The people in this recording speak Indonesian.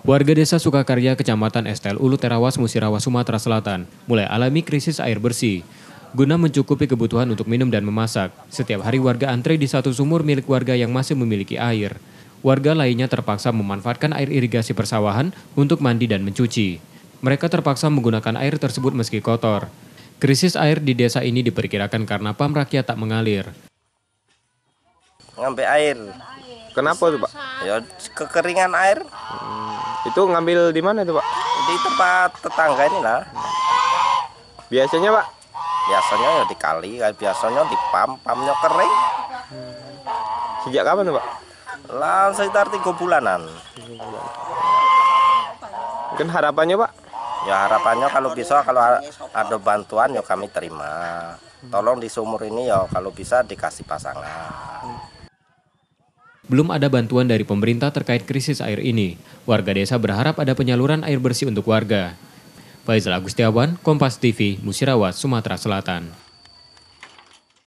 Warga desa Sukakarya, Kecamatan Estel Ulu Terawas, Musirawas, Sumatera Selatan, mulai alami krisis air bersih. Guna mencukupi kebutuhan untuk minum dan memasak, setiap hari warga antre di satu sumur milik warga yang masih memiliki air. Warga lainnya terpaksa memanfaatkan air irigasi persawahan untuk mandi dan mencuci. Mereka terpaksa menggunakan air tersebut meski kotor. Krisis air di desa ini diperkirakan karena pam rakyat tak mengalir. Ngambil air. Kenapa tuh, Pak? Ya kekeringan air. Itu ngambil di mana tuh, Pak? Di tempat tetangga ini lah. Biasanya, Pak? Biasanya ya di kali, biasanya di pamnya kering. Sejak kapan tuh, Pak? Lah sekitar 3 bulanan. Mungkin harapannya, Pak? Ya harapannya kalau bisa, kalau ada bantuan ya kami terima. Tolong di sumur ini ya kalau bisa dikasih pasangan. Belum ada bantuan dari pemerintah terkait krisis air ini. Warga desa berharap ada penyaluran air bersih untuk warga. Faizal Agustiawan, Kompas TV, Musirawas, Sumatera Selatan.